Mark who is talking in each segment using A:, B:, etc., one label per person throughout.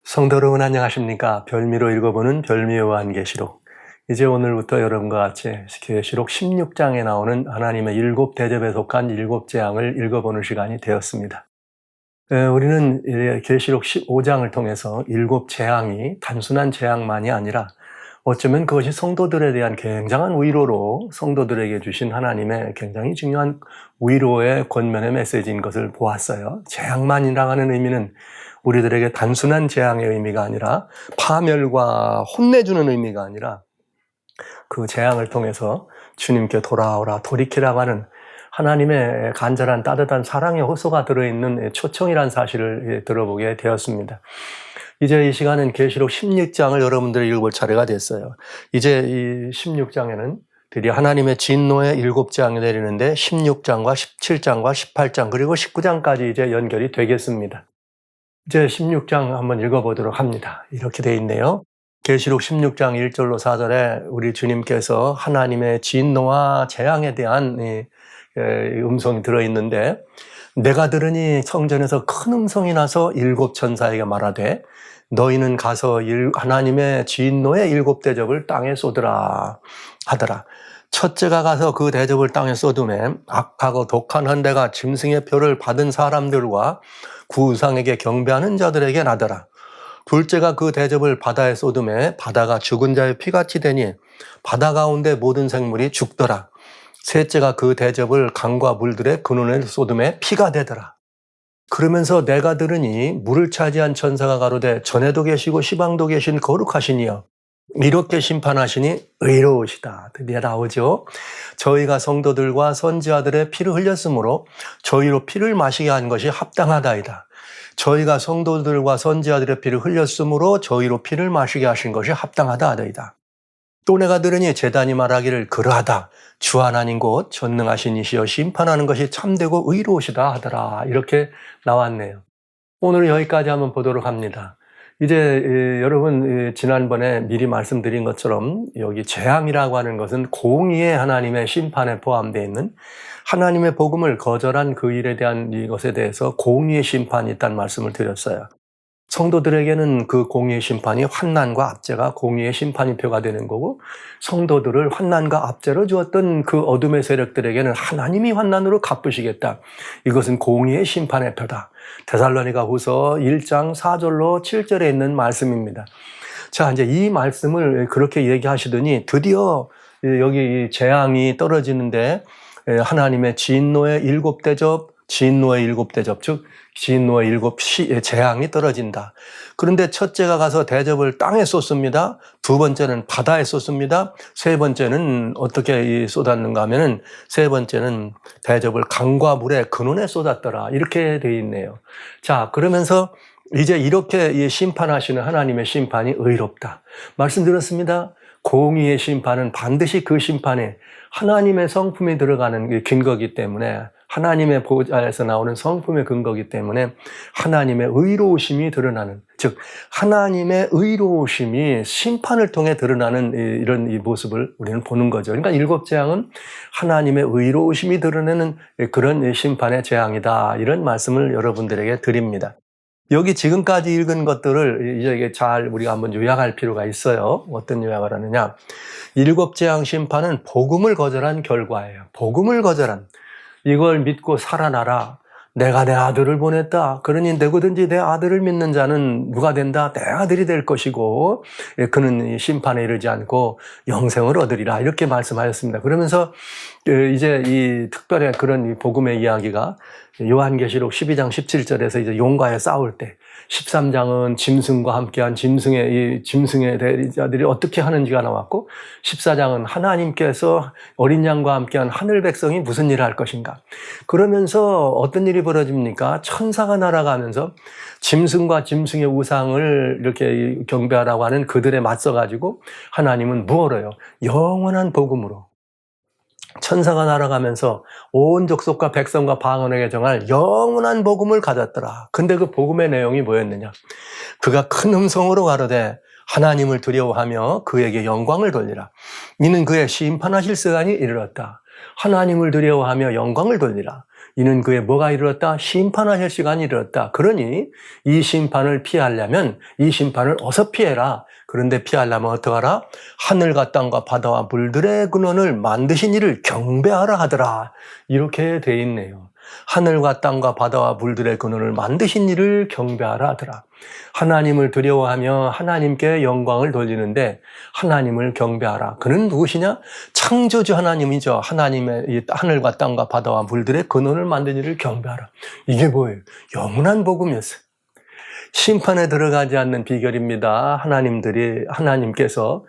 A: 성도 여러분 안녕하십니까? 별미로 읽어보는 별미의 요한계시록. 이제 오늘부터 여러분과 같이 계시록 16장에 나오는 하나님의 일곱 대접에 속한 일곱 재앙을 읽어보는 시간이 되었습니다. 우리는 계시록 15장을 통해서 일곱 재앙이 단순한 재앙만이 아니라 어쩌면 그것이 성도들에 대한 굉장한 위로로 성도들에게 주신 하나님의 굉장히 중요한 위로의 권면의 메시지인 것을 보았어요. 재앙만이라고 하는 의미는 우리들에게 단순한 재앙의 의미가 아니라 파멸과 혼내주는 의미가 아니라 그 재앙을 통해서 주님께 돌아오라 돌이키라고 하는 하나님의 간절한 따뜻한 사랑의 호소가 들어있는 초청이라는 사실을 들어보게 되었습니다. 이제 이 시간은 계시록 16장을 여러분들이 읽어볼 차례가 됐어요. 이제 이 16장에는 드디어 하나님의 진노의 일곱 재앙이 내리는데 16장과 17장과 18장 그리고 19장까지 이제 연결이 되겠습니다. 이제 16장 한번 읽어보도록 합니다. 이렇게 돼 있네요. 계시록 16장 1절로 4절에 우리 주님께서 하나님의 진노와 재앙에 대한 음성이 들어있는데, 내가 들으니 성전에서 큰 음성이 나서 일곱 천사에게 말하되 너희는 가서 하나님의 진노의 일곱 대접을 땅에 쏟으라 하더라. 첫째가 가서 그 대접을 땅에 쏟음에 악하고 독한 헌대가 짐승의 표를 받은 사람들과 구우상에게 경배하는 자들에게 나더라. 둘째가 그 대접을 바다에 쏟음에 바다가 죽은 자의 피같이 되니 바다 가운데 모든 생물이 죽더라. 셋째가 그 대접을 강과 물들의 근원에 쏟음에 피가 되더라. 그러면서 내가 들으니 물을 차지한 천사가 가로되 전에도 계시고 시방도 계신 거룩하시니여 이렇게 심판하시니 의로우시다. 드디어 나오죠. 저희가 성도들과 선지자들의 피를 흘렸으므로 저희로 피를 마시게 한 것이 합당하다이다. 저희가 성도들과 선지자들의 피를 흘렸으므로 저희로 피를 마시게 하신 것이 합당하다이다. 또 내가 들으니 제단이 말하기를 그러하다. 주 하나님 곧 전능하신 이시여 심판하는 것이 참되고 의로우시다 하더라. 이렇게 나왔네요. 오늘 여기까지 한번 보도록 합니다. 이제 여러분 지난번에 미리 말씀드린 것처럼 여기 재앙이라고 하는 것은 공의의 하나님의 심판에 포함되어 있는 하나님의 복음을 거절한 그 일에 대한 이것에 대해서 공의의 심판이 있다는 말씀을 드렸어요. 성도들에게는 그 공의의 심판이 환난과 압제가 공의의 심판이표가 되는 거고, 성도들을 환난과 압제로 주었던 그 어둠의 세력들에게는 하나님이 환난으로 갚으시겠다. 이것은 공의의 심판의 표다. 데살로니가 후서 1장 4절로 7절에 있는 말씀입니다. 자, 이제 이 말씀을 그렇게 얘기하시더니 드디어 여기 재앙이 떨어지는데 하나님의 진노의 일곱 대접, 즉 진노의 일곱 재앙이 떨어진다. 그런데 첫째가 가서 대접을 땅에 쏟습니다. 두 번째는 바다에 쏟습니다. 세 번째는 어떻게 쏟았는가 하면은 세 번째는 대접을 강과 물의 근원에 쏟았더라. 이렇게 돼 있네요. 자, 그러면서 이제 이렇게 심판하시는 하나님의 심판이 의롭다. 말씀드렸습니다. 공의의 심판은 반드시 그 심판에 하나님의 성품이 들어가는 근거이기 때문에, 하나님의 보좌에서 나오는 성품의 근거이기 때문에 하나님의 의로우심이 드러나는, 즉 하나님의 의로우심이 심판을 통해 드러나는 이런 이 모습을 우리는 보는 거죠. 그러니까 일곱 재앙은 하나님의 의로우심이 드러내는 그런 심판의 재앙이다. 이런 말씀을 여러분들에게 드립니다. 여기 지금까지 읽은 것들을 이제 잘 우리가 한번 요약할 필요가 있어요. 어떤 요약을 하느냐. 일곱 재앙 심판은 복음을 거절한 결과예요. 복음을 거절한. 이걸 믿고 살아나라. 내가 내 아들을 보냈다. 그러니 누구든지 내 아들을 믿는 자는 누가 된다? 내 아들이 될 것이고 그는 심판에 이르지 않고 영생을 얻으리라. 이렇게 말씀하셨습니다. 그러면서 이제 이 특별히 그런 이 복음의 이야기가 요한계시록 12장 17절에서 이제 용과에 싸울 때, 13장은 짐승과 함께한 짐승의 대리자들이 어떻게 하는지가 나왔고, 14장은 하나님께서 어린 양과 함께한 하늘 백성이 무슨 일을 할 것인가. 그러면서 어떤 일이 벌어집니까? 천사가 날아가면서 짐승과 짐승의 우상을 이렇게 경배하라고 하는 그들에 맞서가지고 하나님은 무엇을 해요? 영원한 복음으로. 천사가 날아가면서 온 족속과 백성과 방언에게 정할 영원한 복음을 가졌더라. 근데 그 복음의 내용이 뭐였느냐? 그가 큰 음성으로 가로되 하나님을 두려워하며 그에게 영광을 돌리라. 이는 그의 심판하실 시간이 이르렀다. 하나님을 두려워하며 영광을 돌리라. 이는 그의 뭐가 이르렀다? 심판하실 시간이 이르렀다. 그러니 이 심판을 피하려면 이 심판을 어서 피해라. 그런데 피하려면 어떡하라? 하늘과 땅과 바다와 물들의 근원을 만드신 이를 경배하라 하더라. 이렇게 돼 있네요. 하늘과 땅과 바다와 물들의 근원을 만드신 이를 경배하라 하더라. 하나님을 두려워하며 하나님께 영광을 돌리는데 하나님을 경배하라. 그는 누구시냐? 창조주 하나님이죠. 하나님의 이 하늘과 땅과 바다와 물들의 근원을 만든 이를 경배하라. 이게 뭐예요? 영원한 복음이었어요. 심판에 들어가지 않는 비결입니다. 하나님께서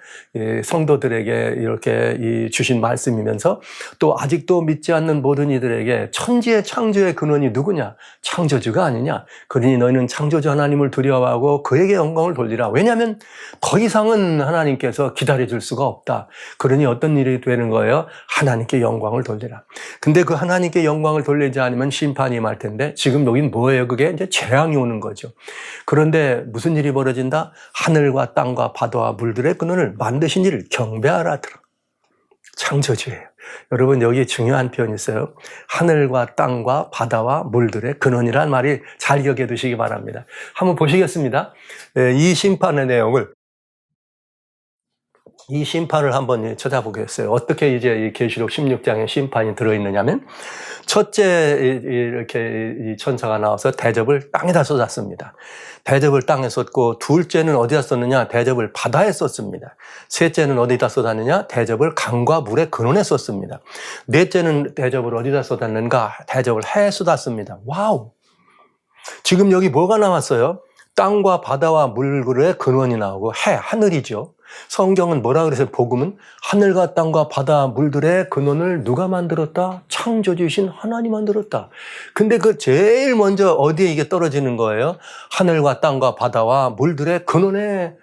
A: 성도들에게 이렇게 주신 말씀이면서 또 아직도 믿지 않는 모든 이들에게 천지의 창조의 근원이 누구냐? 창조주가 아니냐? 그러니 너희는 창조주 하나님을 두려워하고 그에게 영광을 돌리라. 왜냐하면 더 이상은 하나님께서 기다려줄 수가 없다. 그러니 어떤 일이 되는 거예요? 하나님께 영광을 돌리라. 근데 그 하나님께 영광을 돌리지 않으면 심판이 임할 텐데 지금 여긴 뭐예요? 그게 이제 재앙이 오는 거죠. 그런데 무슨 일이 벌어진다? 하늘과 땅과 바다와 물들의 근원을 만드신 이를 경배하라더라. 창조주예요. 여러분 여기 중요한 표현이 있어요. 하늘과 땅과 바다와 물들의 근원이란 말이 잘 기억해 두시기 바랍니다. 한번 보시겠습니다. 이 심판의 내용을 이 심판을 한번 찾아보겠어요. 어떻게 이제 이 계시록 16장에 심판이 들어있느냐면 첫째 이렇게 이 천사가 나와서 대접을 땅에다 쏟았습니다. 대접을 땅에 쏟고 둘째는 어디다 쏟느냐? 대접을 바다에 쏟습니다. 셋째는 어디다 쏟았느냐? 대접을 강과 물의 근원에 쏟습니다. 넷째는 대접을 어디다 쏟았는가? 대접을 해에 쏟았습니다. 와우! 지금 여기 뭐가 나왔어요? 땅과 바다와 물의 근원이 나오고 하늘이죠. 성경은 뭐라 그래서 복음은 하늘과 땅과 바다 물들의 근원을 누가 만들었다? 창조주이신 하나님 만들었다. 근데 그 제일 먼저 어디에 이게 떨어지는 거예요? 하늘과 땅과 바다와 물들의 근원에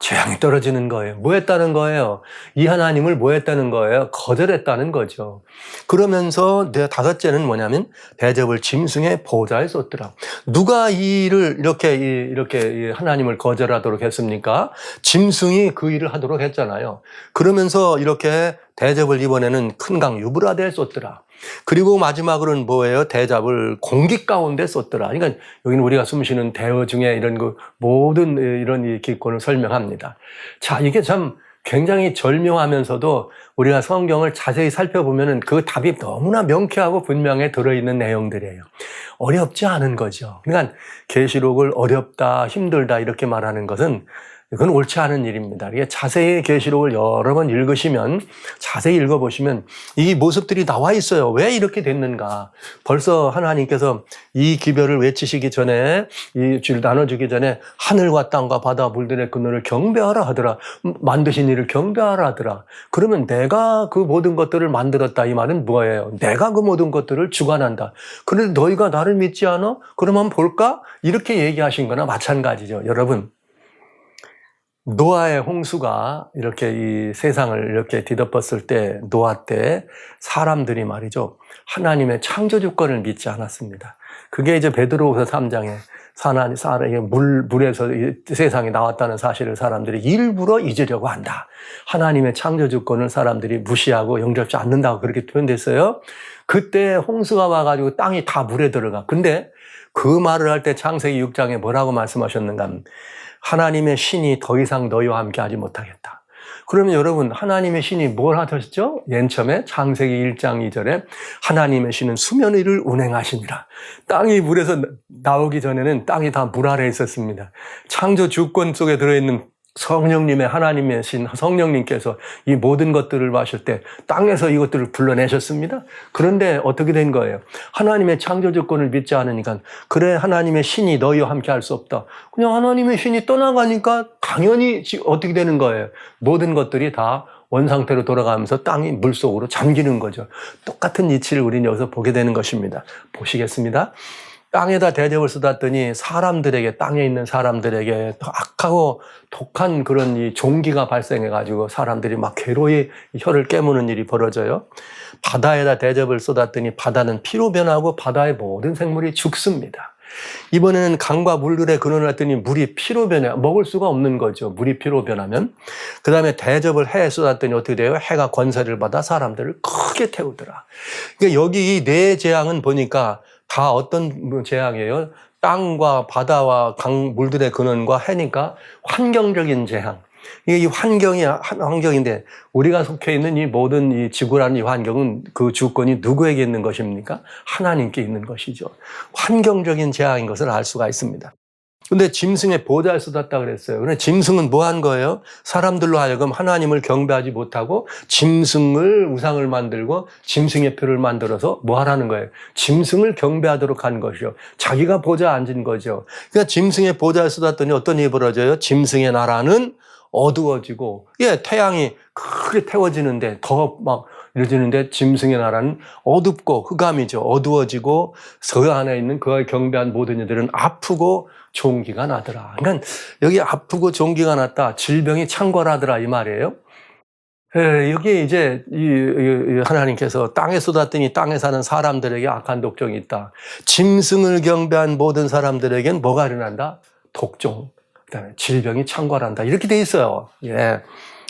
A: 재앙이 떨어지는 거예요. 뭐 했다는 거예요? 이 하나님을 뭐 했다는 거예요? 거절했다는 거죠. 그러면서 다섯째는 뭐냐면 대접을 짐승의 보좌에 쏟더라. 누가 이 일을 이렇게 하나님을 거절하도록 했습니까? 짐승이 그 일을 하도록 했잖아요. 그러면서 이렇게 대접을 이번에는 큰 강 유브라데에 쏟더라. 그리고 마지막으로는 뭐예요? 대접을 공기 가운데 쏟더라. 그러니까 여기는 우리가 숨쉬는 대어 중에 이런 모든 이런 이 기권을 설명합니다. 자, 이게 참 굉장히 절묘하면서도 우리가 성경을 자세히 살펴보면은 그 답이 너무나 명쾌하고 분명히 들어있는 내용들이에요. 어렵지 않은 거죠. 그러니까 계시록을 어렵다, 힘들다 이렇게 말하는 것은 이건 옳지 않은 일입니다. 이게 자세히 계시록을 여러 번 읽으시면, 자세히 읽어보시면 이 모습들이 나와 있어요. 왜 이렇게 됐는가? 벌써 하나님께서 이 기별을 외치시기 전에, 이 줄 나눠주기 전에 하늘과 땅과 바다 물들의 근원을 경배하라 하더라. 만드신 이를 경배하라 하더라. 그러면 내가 그 모든 것들을 만들었다. 이 말은 뭐예요? 내가 그 모든 것들을 주관한다. 그런데 너희가 나를 믿지 않아? 그러면 볼까? 이렇게 얘기하신 거나 마찬가지죠. 여러분. 노아의 홍수가 이렇게 이 세상을 이렇게 뒤덮었을 때, 노아 때 사람들이 말이죠, 하나님의 창조 주권을 믿지 않았습니다. 그게 이제 베드로후서 3장에 물에서 세상에 나왔다는 사실을 사람들이 일부러 잊으려고 한다. 하나님의 창조 주권을 사람들이 무시하고 영접지 않는다고 그렇게 표현됐어요. 그때 홍수가 와가지고 땅이 다 물에 들어가. 근데 그 말을 할 때 창세기 6장에 뭐라고 말씀하셨는가 하면 하나님의 신이 더 이상 너희와 함께 하지 못하겠다. 그러면 여러분, 하나님의 신이 뭘 하셨죠? 맨 처음에 창세기 1장 2절에 하나님의 신은 수면 위를 운행하시니라. 땅이 물에서 나오기 전에는 땅이 다 물 아래에 있었습니다. 창조 주권 속에 들어있는 성령님의 하나님의 신 성령님께서 이 모든 것들을 마실 때 땅에서 이것들을 불러내셨습니다. 그런데 어떻게 된 거예요? 하나님의 창조 주권을 믿지 않으니까 그래 하나님의 신이 너희와 함께 할 수 없다. 그냥 하나님의 신이 떠나가니까 당연히 어떻게 되는 거예요? 모든 것들이 다 원상태로 돌아가면서 땅이 물속으로 잠기는 거죠. 똑같은 이치를 우리는 여기서 보게 되는 것입니다. 보시겠습니다. 땅에다 대접을 쏟았더니 사람들에게, 땅에 있는 사람들에게 악하고 독한 그런 이 종기가 발생해가지고 사람들이 막 괴로이 혀를 깨무는 일이 벌어져요. 바다에다 대접을 쏟았더니 바다는 피로 변하고 바다의 모든 생물이 죽습니다. 이번에는 강과 물들의 근원을 했더니 물이 피로 변해 먹을 수가 없는 거죠. 물이 피로 변하면. 그 다음에 대접을 해에 쏟았더니 어떻게 돼요? 해가 권세를 받아 사람들을 크게 태우더라. 그러니까 여기 이 네 재앙은 보니까 다 어떤 재앙이에요? 땅과 바다와 강 물들의 근원과 해니까 환경적인 재앙. 이 환경이 환경인데 우리가 속해 있는 이 모든 이 지구라는 이 환경은 그 주권이 누구에게 있는 것입니까? 하나님께 있는 것이죠. 환경적인 재앙인 것을 알 수가 있습니다. 근데 짐승의 보좌를 쏟았다 그랬어요. 그런데 짐승은 뭐 한 거예요? 사람들로 하여금 하나님을 경배하지 못하고 짐승을 우상을 만들고 짐승의 표를 만들어서 뭐 하라는 거예요? 짐승을 경배하도록 한 것이요. 자기가 보좌에 앉은 거죠. 그러니까 짐승의 보좌를 쏟았더니 어떤 일이 벌어져요? 짐승의 나라는 어두워지고, 태양이 크게 태워지는데 더 막 이루어지는데 짐승의 나라는 어둡고 흑암이죠. 어두워지고 그 안에 있는 그의 경배한 모든 이들은 아프고 종기가 나더라. 그러니까 여기 아프고 종기가 났다. 질병이 창궐하더라 이 말이에요. 여기 이제 이 하나님께서 땅에 쏟았더니 땅에 사는 사람들에게 악한 독종이 있다. 짐승을 경배한 모든 사람들에겐 뭐가 일어난다? 독종. 그다음에 질병이 창궐한다. 이렇게 돼 있어요.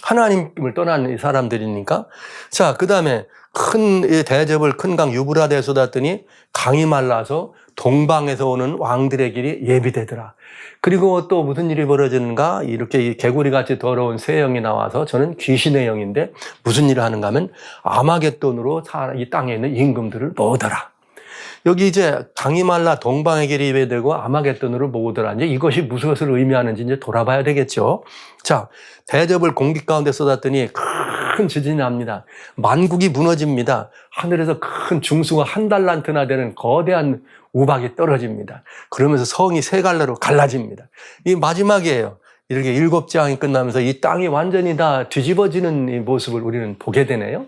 A: 하나님을 떠난 이 사람들이니까. 자, 그다음에 큰 대접을 큰 강 유브라데에 쏟았더니 강이 말라서 동방에서 오는 왕들의 길이 예비되더라. 그리고 또 무슨 일이 벌어지는가? 이렇게 개구리같이 더러운 새 영이 나와서 저는 귀신의 영인데 무슨 일을 하는가 하면 아마겟돈으로 이 땅에 있는 임금들을 모으더라. 여기 이제 강이 말라 동방의 길이 예비되고 아마겟돈으로 모으더라. 이제 이것이 무슨 것을 의미하는지 이제 돌아봐야 되겠죠. 자, 대접을 공기 가운데 쏟았더니 큰 지진이 납니다. 만국이 무너집니다. 하늘에서 큰 중수가 한 달란트나 되는 거대한 우박이 떨어집니다. 그러면서 성이 세 갈래로 갈라집니다. 이 마지막이에요. 이렇게 일곱 재앙이 끝나면서 이 땅이 완전히 다 뒤집어지는 이 모습을 우리는 보게 되네요.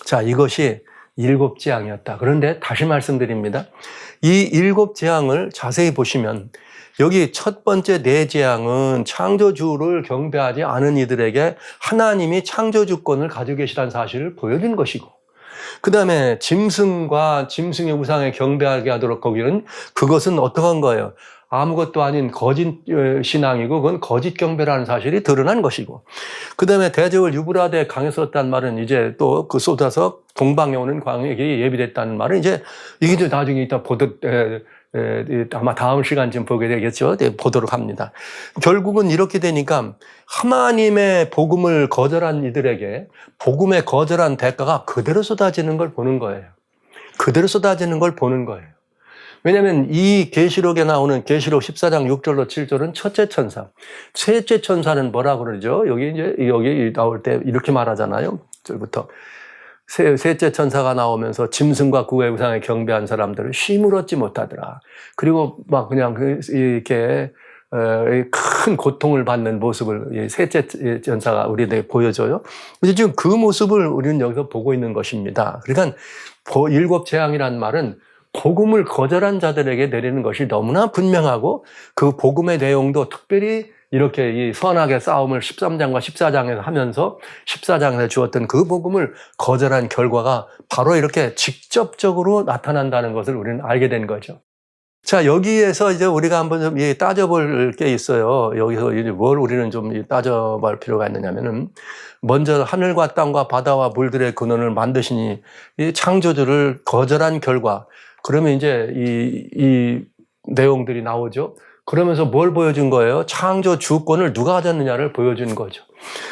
A: 자, 이것이 일곱 재앙이었다. 그런데 다시 말씀드립니다. 이 일곱 재앙을 자세히 보시면 여기 첫 번째 네 재앙은 창조주를 경배하지 않은 이들에게 하나님이 창조주권을 가지고 계시다는 사실을 보여준 것이고, 그 다음에 짐승과 짐승의 우상에 경배하게 하도록 거기는 그것은 어떠한 거예요? 아무것도 아닌 거짓 신앙이고 그건 거짓 경배라는 사실이 드러난 것이고, 그 다음에 대접을 유브라데 강에 쏟았다는 말은 이제 또 그 쏟아서 동방에 오는 광의 길이 예비됐다는 말은 이제 이게 나중에 이따 아마 다음 시간쯤 보게 되겠죠. 보도록 합니다. 결국은 이렇게 되니까 하나님의 복음을 거절한 이들에게 복음의 거절한 대가가 그대로 쏟아지는 걸 보는 거예요. 그대로 쏟아지는 걸 보는 거예요. 왜냐하면 이 계시록에 나오는 계시록 14장 6절로 7절은 첫째 천사, 셋째 천사는 뭐라고 그러죠? 여기 나올 때 이렇게 말하잖아요. 절부터 셋째 천사가 나오면서 짐승과 그의 우상에 경배한 사람들을 쉼을 얻지 못하더라. 그리고 막 그냥 이렇게 큰 고통을 받는 모습을 셋째 천사가 우리에게 보여줘요. 근데 지금 그 모습을 우리는 여기서 보고 있는 것입니다. 그러니까 일곱 재앙이란 말은 복음을 거절한 자들에게 내리는 것이 너무나 분명하고 그 복음의 내용도 특별히 이렇게 이 선악의 싸움을 13장과 14장에서 하면서 14장에서 주었던 그 복음을 거절한 결과가 바로 이렇게 직접적으로 나타난다는 것을 우리는 알게 된 거죠. 자, 여기에서 이제 우리가 한번 좀 따져볼 게 있어요. 여기서 이제 뭘 우리는 좀 따져볼 필요가 있느냐면은 먼저 하늘과 땅과 바다와 물들의 근원을 만드시니 이 창조주를 거절한 결과, 그러면 이제 이 내용들이 나오죠. 그러면서 뭘 보여준 거예요? 창조 주권을 누가 가졌느냐를 보여준 거죠.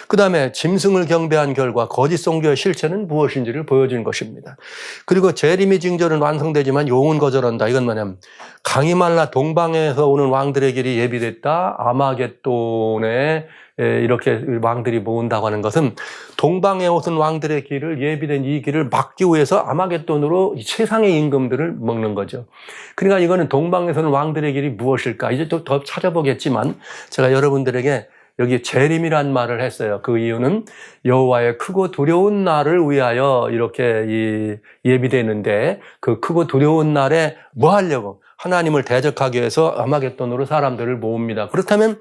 A: 그 다음에 짐승을 경배한 결과 거짓 종교의 실체는 무엇인지를 보여준 것입니다. 그리고 재림의 징조는 완성되지만 용은 거절한다. 이건 뭐냐면 강이 말라 동방에서 오는 왕들의 길이 예비됐다. 아마겟돈에 이렇게 왕들이 모은다고 하는 것은 동방에 오는 왕들의 길을 예비된 이 길을 막기 위해서 아마겟돈으로 세상의 임금들을 먹는 거죠. 그러니까 이거는 동방에서는 왕들의 길이 무엇일까? 이제 또 더 찾아보겠지만 제가 여러분들에게 여기 재림이란 말을 했어요. 그 이유는 여호와의 크고 두려운 날을 위하여 이렇게 예비되는데 그 크고 두려운 날에 뭐 하려고? 하나님을 대적하기 위해서 아마겟돈으로 사람들을 모읍니다. 그렇다면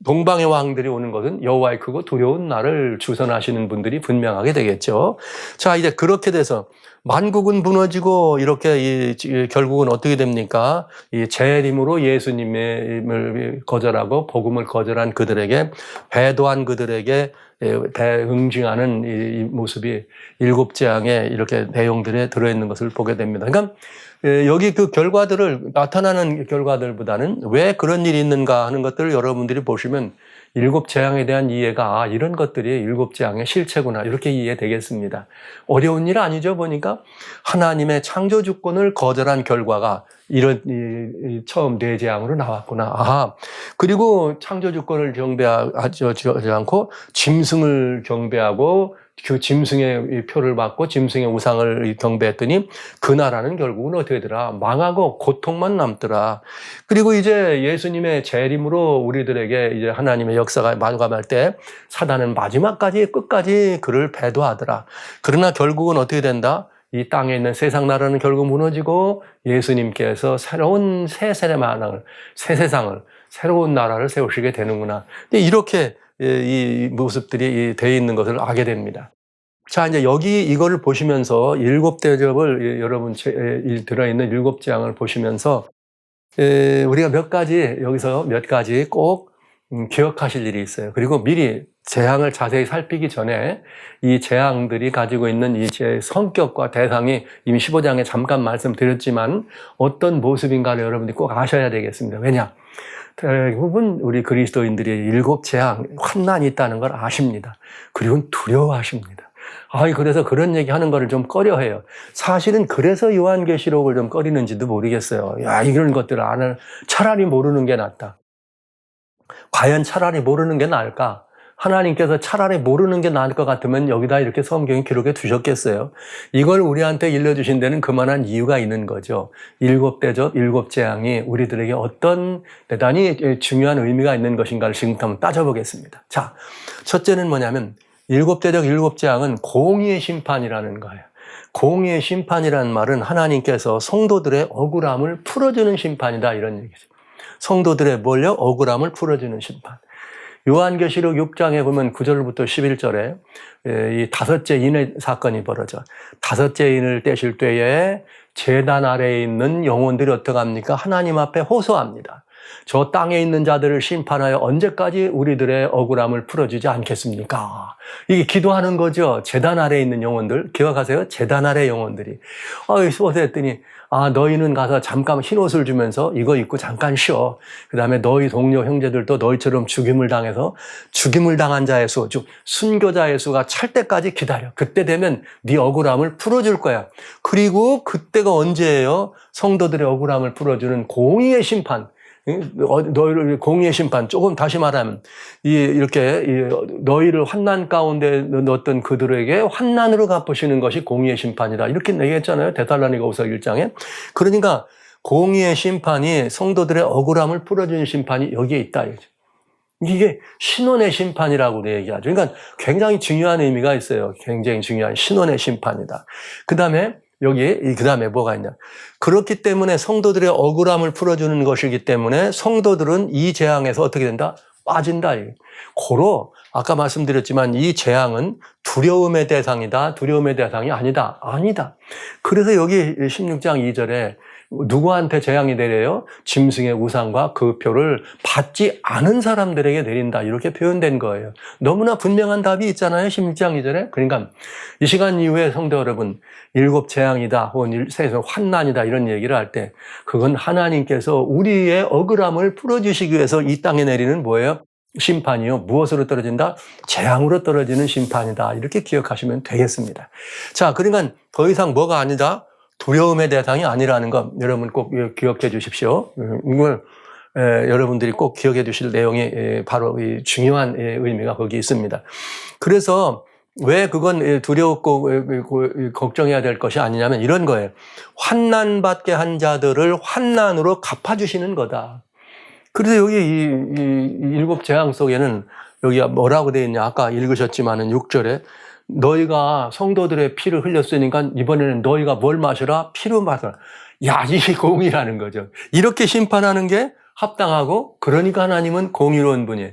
A: 동방의 왕들이 오는 것은 여호와의 크고 두려운 날을 주선하시는 분들이 분명하게 되겠죠. 자, 이제 그렇게 돼서 만국은 무너지고 이렇게 결국은 어떻게 됩니까? 이 재림으로 예수님을 거절하고 복음을 거절한 그들에게, 배도한 그들에게 응징하는 이 모습이 일곱 재앙의 이렇게 내용들에 들어있는 것을 보게 됩니다. 그러니까 여기 그 결과들을, 나타나는 결과들보다는 왜 그런 일이 있는가 하는 것들을 여러분들이 보시면 일곱 재앙에 대한 이해가, 이런 것들이 일곱 재앙의 실체구나, 이렇게 이해되겠습니다. 어려운 일 아니죠. 보니까 하나님의 창조 주권을 거절한 결과가 이런 처음 네 재앙으로 나왔구나. 그리고 창조 주권을 경배하지 않고 짐승을 경배하고 그 짐승의 표를 받고 짐승의 우상을 경배했더니 그 나라는 결국은 어떻게 되더라? 망하고 고통만 남더라. 그리고 이제 예수님의 재림으로 우리들에게 이제 하나님의 역사가 마감할 때 사단은 마지막까지 끝까지 그를 배도하더라. 그러나 결국은 어떻게 된다? 이 땅에 있는 세상 나라는 결국 무너지고 예수님께서 새로운 새 세상을, 새로운 나라를 세우시게 되는구나. 근데 이렇게 이 모습들이 되어 있는 것을 알게 됩니다. 자, 이제 여기 이거를 보시면서 일곱 대접을, 여러분 들어있는 일곱 재앙을 보시면서 우리가 여기서 몇 가지 꼭 기억하실 일이 있어요. 그리고 미리 재앙을 자세히 살피기 전에 이 재앙들이 가지고 있는 이 성격과 대상이 이미 15장에 잠깐 말씀드렸지만 어떤 모습인가를 여러분들이 꼭 아셔야 되겠습니다. 왜냐? 대부분 우리 그리스도인들이 일곱 재앙, 환난이 있다는 걸 아십니다. 그리고 두려워하십니다. 그래서 그런 얘기 하는 거를 좀 꺼려해요. 사실은 그래서 요한계시록을 좀 꺼리는지도 모르겠어요. 이런 것들을 차라리 모르는 게 낫다. 과연 차라리 모르는 게 나을까? 하나님께서 차라리 모르는 게 나을 것 같으면 여기다 이렇게 성경에 기록해 두셨겠어요? 이걸 우리한테 일러주신 데는 그만한 이유가 있는 거죠. 일곱 대접, 일곱 재앙이 우리들에게 어떤 대단히 중요한 의미가 있는 것인가를 지금부터 한번 따져보겠습니다. 자, 첫째는 뭐냐면 일곱 대접, 일곱 재앙은 공의의 심판이라는 거예요. 공의의 심판이라는 말은 하나님께서 성도들의 억울함을 풀어주는 심판이다, 이런 얘기죠. 성도들의 억울함을 풀어주는 심판. 요한계시록 6장에 보면 9절부터 11절에 이 다섯째 인의 사건이 벌어져. 다섯째 인을 떼실 때에 제단 아래에 있는 영혼들이 어떻게 합니까? 하나님 앞에 호소합니다. 저 땅에 있는 자들을 심판하여 언제까지 우리들의 억울함을 풀어주지 않겠습니까? 이게 기도하는 거죠. 제단 아래에 있는 영혼들. 기억하세요? 제단 아래 영혼들이. 호소했더니 너희는 가서 잠깐 흰옷을 주면서 이거 입고 잠깐 쉬어. 그 다음에 너희 동료 형제들도 너희처럼 죽임을 당해서 죽임을 당한 자의 수, 즉 순교자의 수가 찰 때까지 기다려. 그때 되면 네 억울함을 풀어줄 거야. 그리고 그때가 언제예요? 성도들의 억울함을 풀어주는 공의의 심판. 너희를 공의의 심판, 조금 다시 말하면 이렇게 너희를 환난 가운데 넣었던 그들에게 환난으로 갚으시는 것이 공의의 심판이다, 이렇게 얘기했잖아요. 데살로니가후서 1장에. 그러니까 공의의 심판이, 성도들의 억울함을 풀어주는 심판이 여기에 있다, 이게 신원의 심판이라고 얘기하죠. 그러니까 굉장히 중요한 의미가 있어요. 굉장히 중요한 신원의 심판이다. 그 다음에 뭐가 있냐. 그렇기 때문에 성도들의 억울함을 풀어주는 것이기 때문에 성도들은 이 재앙에서 어떻게 된다? 빠진다. 고로 아까 말씀드렸지만 이 재앙은 두려움의 대상이다. 두려움의 대상이 아니다. 그래서 여기 16장 2절에 누구한테 재앙이 내려요? 짐승의 우상과 그 표를 받지 않은 사람들에게 내린다, 이렇게 표현된 거예요. 너무나 분명한 답이 있잖아요, 16장 2절에. 그러니까 이 시간 이후에 성도 여러분, 일곱 재앙이다 혹은 세상 환난이다 이런 얘기를 할 때 그건 하나님께서 우리의 억울함을 풀어주시기 위해서 이 땅에 내리는 뭐예요? 심판이요. 무엇으로 떨어진다? 재앙으로 떨어지는 심판이다, 이렇게 기억하시면 되겠습니다. 자, 그러니까 더 이상 뭐가 아니다? 두려움의 대상이 아니라는 것 여러분 꼭 기억해 주십시오. 이걸 여러분들이 꼭 기억해 주실 내용이 바로 이 중요한 의미가 거기 있습니다. 그래서 왜 그건 두려웠고 걱정해야 될 것이 아니냐면 이런 거예요. 환난받게 한 자들을 환난으로 갚아주시는 거다. 그래서 여기 이 일곱 재앙 속에는 여기가 뭐라고 되어 있냐. 아까 읽으셨지만은 6절에 너희가 성도들의 피를 흘렸으니까 이번에는 너희가 뭘 마셔라? 피로 마셔라. 이 공이라는 거죠. 이렇게 심판하는 게 합당하고 그러니까 하나님은 공의로운 분이에요.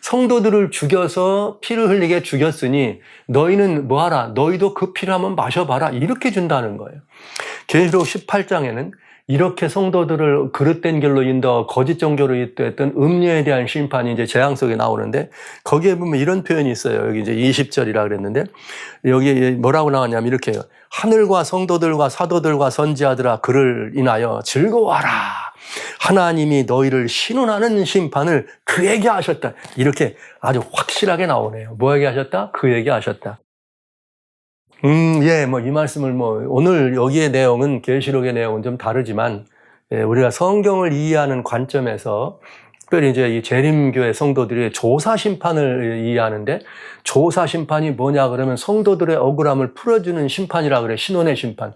A: 성도들을 죽여서 피를 흘리게 죽였으니 너희는 뭐하라? 너희도 그 피를 한번 마셔봐라. 이렇게 준다는 거예요. 계시록 18장에는 이렇게 성도들을 그릇된 길로 인도하고 거짓 종교로 인도했던 음녀에 대한 심판이 이제 재앙 속에 나오는데 거기에 보면 이런 표현이 있어요. 여기 이제 20절이라 그랬는데 여기 뭐라고 나왔냐면 이렇게 해요. 하늘과 성도들과 사도들과 선지자들아 그를 인하여 즐거워하라. 하나님이 너희를 신원하는 심판을 그에게 하셨다. 이렇게 아주 확실하게 나오네요. 뭐에게 하셨다? 그에게 하셨다. 예, 이 말씀을 오늘 여기의 내용은, 계시록의 내용은 좀 다르지만, 예, 우리가 성경을 이해하는 관점에서, 특별히 이제 이 재림교회 성도들이 조사 심판을 이해하는데, 조사 심판이 뭐냐 그러면 성도들의 억울함을 풀어주는 심판이라 그래, 신원의 심판.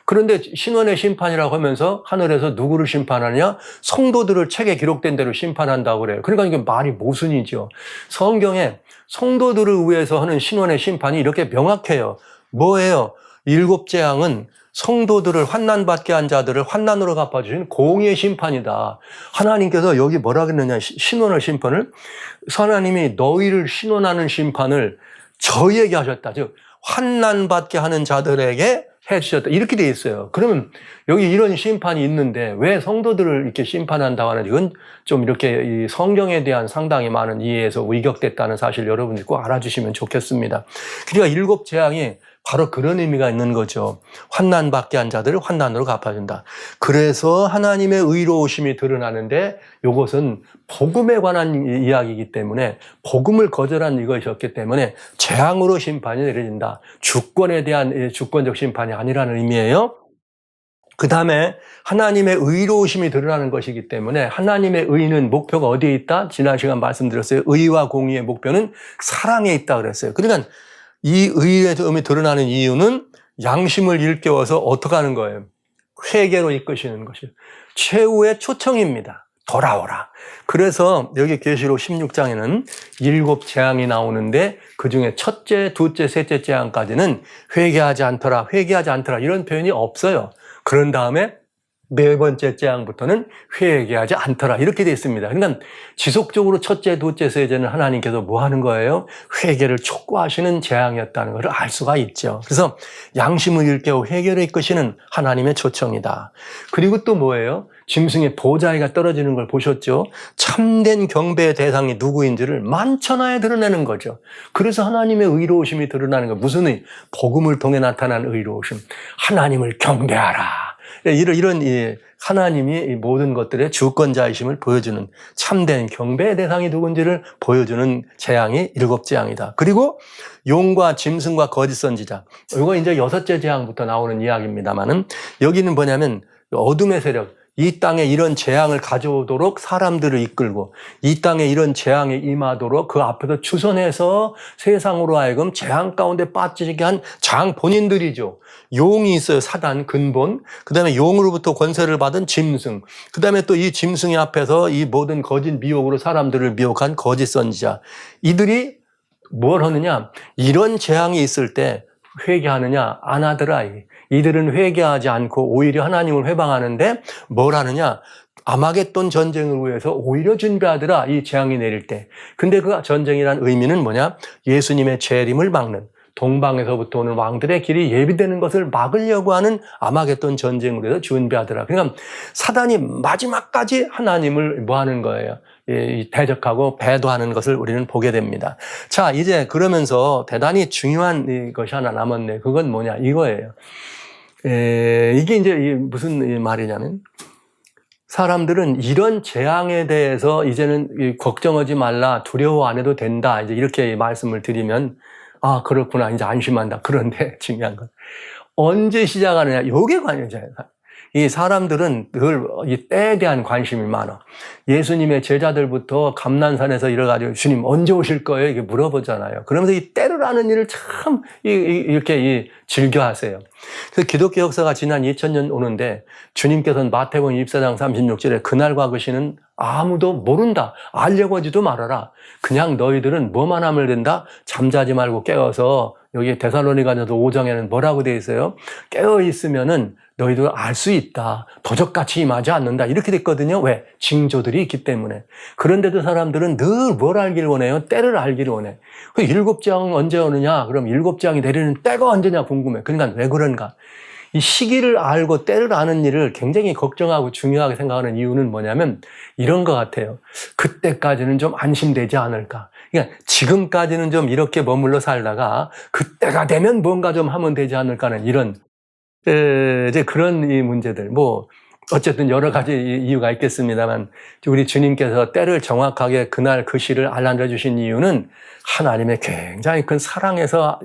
A: 그런데 신원의 심판이라고 하면서 하늘에서 누구를 심판하냐? 성도들을 책에 기록된 대로 심판한다고 그래요. 그러니까 이게 말이 모순이죠. 성경에 성도들을 위해서 하는 신원의 심판이 이렇게 명확해요. 뭐예요? 7 재앙은 성도들을 환난받게 한 자들을 환난으로 갚아주신 공의의 심판이다. 하나님께서 여기 뭐라 그랬느냐? 신원의 심판을 하나님이 너희를 신원하는 심판을 저희에게 하셨다. 즉 환난받게 하는 자들에게 해주셨다. 이렇게 돼 있어요. 그러면 여기 이런 심판이 있는데 왜 성도들을 이렇게 심판한다고 하는 이건 좀 이렇게 이 성경에 대한 상당히 많은 이해에서 위격됐다는 사실 여러분들이 꼭 알아주시면 좋겠습니다. 그러니까 7 재앙이 바로 그런 의미가 있는 거죠. 환난받게 한 자들을 환난으로 갚아준다. 그래서 하나님의 의로우심이 드러나는데 이것은 복음에 관한 이야기이기 때문에 복음을 거절한 이것이었기 때문에 재앙으로 심판이 내려진다. 주권에 대한 주권적 심판이 아니라는 의미예요. 그 다음에 하나님의 의로우심이 드러나는 것이기 때문에 하나님의 의는 목표가 어디에 있다? 지난 시간 말씀드렸어요. 의와 공의의 목표는 사랑에 있다 그랬어요. 그러니까 이 의의 점이 드러나는 이유는 양심을 일깨워서 어떻게 하는 거예요? 회개로 이끄시는 것이에요. 최후의 초청입니다. 돌아오라. 그래서 여기 계시록 16장에는 7 재앙이 나오는데 그중에 첫째, 둘째, 셋째 재앙까지는 회개하지 않더라, 회개하지 않더라 이런 표현이 없어요. 그런 다음에 4번째 재앙부터는 회개하지 않더라 이렇게 되어 있습니다. 그러니까 지속적으로 첫째, 둘째, 셋째는 하나님께서 뭐 하는 거예요? 회개를 촉구하시는 재앙이었다는 것을 알 수가 있죠. 그래서 양심을 일깨워 회개를 이끄시는 하나님의 초청이다. 그리고 또 뭐예요? 짐승의 보자기가 떨어지는 걸 보셨죠? 참된 경배의 대상이 누구인지를 만천하에 드러내는 거죠. 그래서 하나님의 의로우심이 드러나는 거. 무슨 의? 복음을 통해 나타난 의로우심. 하나님을 경배하라. 이런 하나님이 모든 것들의 주권자이심을 보여주는 참된 경배의 대상이 누군지를 보여주는 재앙이 7 재앙이다. 그리고 용과 짐승과 거짓 선지자. 이거 이제 6째 재앙부터 나오는 이야기입니다만은 여기는 뭐냐면 어둠의 세력. 이 땅에 이런 재앙을 가져오도록 사람들을 이끌고 이 땅에 이런 재앙에 임하도록 그 앞에서 추선해서 세상으로 하여금 재앙 가운데 빠지게 한 장 본인들이죠. 용이 있어요. 사단, 근본. 그 다음에 용으로부터 권세를 받은 짐승. 그 다음에 또 이 짐승의 앞에서 이 모든 거짓 미혹으로 사람들을 미혹한 거짓 선지자. 이들이 뭘 하느냐? 이런 재앙이 있을 때 회개하느냐? 안 하더라. 이들은 회개하지 않고 오히려 하나님을 회방하는데 뭘 하느냐? 아마겟돈 전쟁을 위해서 오히려 준비하더라. 이 재앙이 내릴 때. 근데 그 전쟁이란 의미는 뭐냐? 예수님의 재림을 막는, 동방에서부터 오는 왕들의 길이 예비되는 것을 막으려고 하는 아마겟돈 전쟁을 위해서 준비하더라. 그러니까 사단이 마지막까지 하나님을 뭐 하는 거예요? 대적하고 배도하는 것을 우리는 보게 됩니다. 자, 이제 그러면서 대단히 중요한 것이 하나 남았네. 그건 뭐냐? 이거예요. 이게 이제 무슨 말이냐면, 사람들은 이런 재앙에 대해서 이제는 걱정하지 말라, 두려워 안 해도 된다. 이제 이렇게 말씀을 드리면, 아, 그렇구나. 이제 안심한다. 그런데 중요한 건, 언제 시작하느냐? 요게 관여잖아요. 이 사람들은 늘 이 때에 대한 관심이 많아. 예수님의 제자들부터 감난산에서 이래가지고 주님 언제 오실 거예요? 이렇게 물어보잖아요. 그러면서 이 때를 아는 일을 참 이렇게 즐겨하세요. 그래서 기독교 역사가 지난 2000년 오는데 주님께서는 마태복음 24장 36절에 그날과 그 시는 아무도 모른다. 알려고 하지도 말아라. 그냥 너희들은 뭐만 하면 된다? 잠자지 말고 깨어서 여기 데살로니가서 5장에는 뭐라고 되어 있어요? 깨어 있으면은 너희도 알 수 있다. 도적같이 임하지 않는다. 이렇게 됐거든요. 왜? 징조들이 있기 때문에. 그런데도 사람들은 늘 뭘 알기를 원해요? 때를 알기를 원해. 그 일곱 재앙은 언제 오느냐? 그럼 일곱 재앙이 내리는 때가 언제냐 궁금해. 그러니까 왜 그런가? 이 시기를 알고 때를 아는 일을 굉장히 걱정하고 중요하게 생각하는 이유는 뭐냐면 이런 것 같아요. 그때까지는 좀 안심되지 않을까. 그러니까 지금까지는 좀 이렇게 머물러 살다가 그때가 되면 뭔가 좀 하면 되지 않을까 하는 이런 이제 그런 이 문제들, 어쨌든 여러 가지 이유가 있겠습니다만, 우리 주님께서 때를 정확하게 그날 그 시를 알려주신 이유는 하나님의 굉장히 큰 사랑에서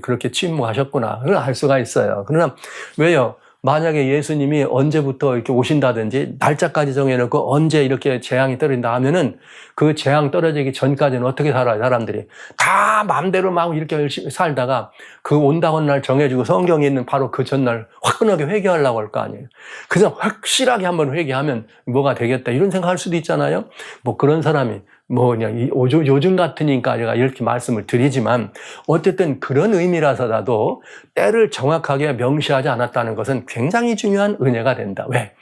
A: 그렇게 침묵하셨구나. 그걸 알 수가 있어요. 그러나 왜요? 만약에 예수님이 언제부터 이렇게 오신다든지 날짜까지 정해놓고 언제 이렇게 재앙이 떨어진다 하면은 그 재앙 떨어지기 전까지는 어떻게 살아요, 사람들이? 다 마음대로 막 이렇게 열심히 살다가 그 온다고 날 정해주고 성경에 있는 바로 그 전날 화끈하게 회개하려고 할 거 아니에요. 그래서 확실하게 한번 회개하면 뭐가 되겠다 이런 생각할 수도 있잖아요. 그런 사람이 그냥 요즘 같으니까 제가 이렇게 말씀을 드리지만 어쨌든 그런 의미라서라도 때를 정확하게 명시하지 않았다는 것은 굉장히 중요한 은혜가 된다. 왜?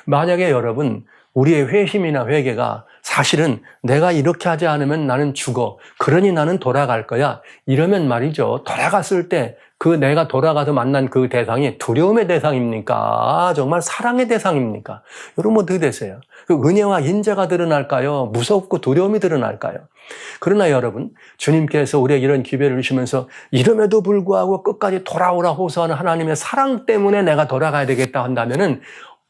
A: 만약에 여러분 우리의 회심이나 회개가 사실은 내가 이렇게 하지 않으면 나는 죽어. 그러니 나는 돌아갈 거야. 이러면 말이죠. 돌아갔을 때 그 내가 돌아가서 만난 그 대상이 두려움의 대상입니까? 정말 사랑의 대상입니까? 여러분 어떻게 되세요? 그 은혜와 인자가 드러날까요? 무섭고 두려움이 드러날까요? 그러나 여러분, 주님께서 우리에게 이런 기회를 주시면서 이름에도 불구하고 끝까지 돌아오라 호소하는 하나님의 사랑 때문에 내가 돌아가야 되겠다 한다면은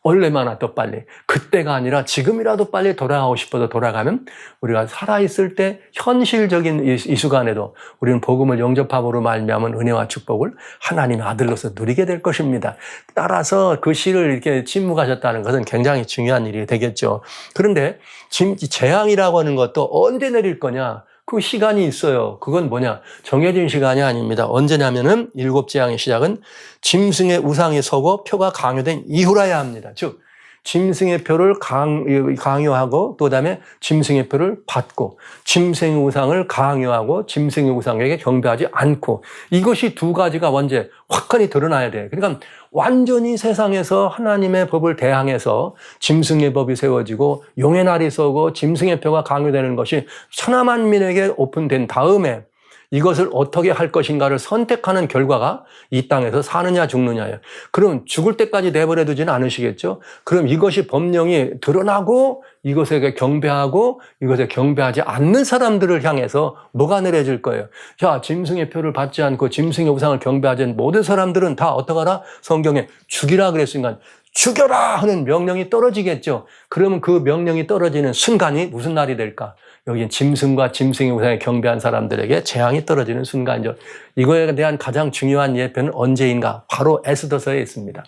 A: 얼마나 더 빨리, 그때가 아니라 지금이라도 빨리 돌아가고 싶어서 돌아가면 우리가 살아있을 때 현실적인 이 순간에도 우리는 복음을 영접함으로 말미암은 은혜와 축복을 하나님의 아들로서 누리게 될 것입니다. 따라서 그 시를 이렇게 침묵하셨다는 것은 굉장히 중요한 일이 되겠죠. 그런데 재앙이라고 하는 것도 언제 내릴 거냐? 그 시간이 있어요. 그건 뭐냐? 정해진 시간이 아닙니다. 언제냐면은 일곱 재앙의 시작은 짐승의 우상이 서고 표가 강요된 이후라야 합니다. 즉, 짐승의 표를 강요하고 또 다음에 짐승의 표를 받고 짐승의 우상을 강요하고 짐승의 우상에게 경배하지 않고 이것이 두 가지가 언제 확연히 드러나야 돼요. 그러니까 완전히 세상에서 하나님의 법을 대항해서 짐승의 법이 세워지고 용의 날이 서고 짐승의 표가 강요되는 것이 천하만민에게 오픈된 다음에 이것을 어떻게 할 것인가를 선택하는 결과가 이 땅에서 사느냐 죽느냐예요. 그럼 죽을 때까지 내버려 두지는 않으시겠죠? 그럼 이것이 법령이 드러나고 이것에 경배하고 이것에 경배하지 않는 사람들을 향해서 뭐가 내려질 거예요? 자, 짐승의 표를 받지 않고 짐승의 우상을 경배하지 않는 모든 사람들은 다 어떡하라? 성경에 죽이라 그랬으니까 죽여라 하는 명령이 떨어지겠죠. 그러면 그 명령이 떨어지는 순간이 무슨 날이 될까? 여기는 짐승과 짐승의 우상에 경배한 사람들에게 재앙이 떨어지는 순간이죠. 이거에 대한 가장 중요한 예표는 언제인가? 바로 에스더서에 있습니다.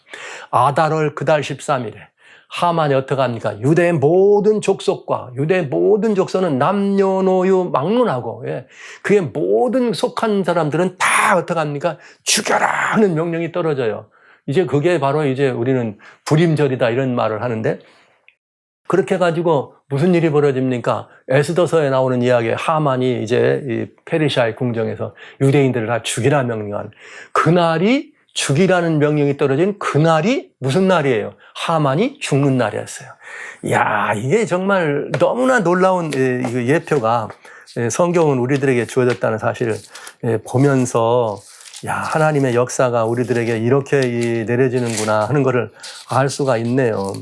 A: 아달월 그달 13일에 하만이 어떻게 합니까? 유대의 모든 족속과 유대의 모든 족속은 남녀노유 막론하고 그의 모든 속한 사람들은 다 어떻게 합니까? 죽여라 하는 명령이 떨어져요. 이제 그게 바로 이제 우리는 불임절이다 이런 말을 하는데 그렇게 해가지고 무슨 일이 벌어집니까? 에스더서에 나오는 이야기에 하만이 이제 이 페르시아의 궁정에서 유대인들을 다 죽이라 명령한 그날이 죽이라는 명령이 떨어진 그날이 무슨 날이에요? 하만이 죽는 날이었어요. 이야, 이게 정말 너무나 놀라운 예표가 성경은 우리들에게 주어졌다는 사실을 보면서 야, 하나님의 역사가 우리들에게 이렇게 내려지는구나 하는 것을 알 수가 있네요.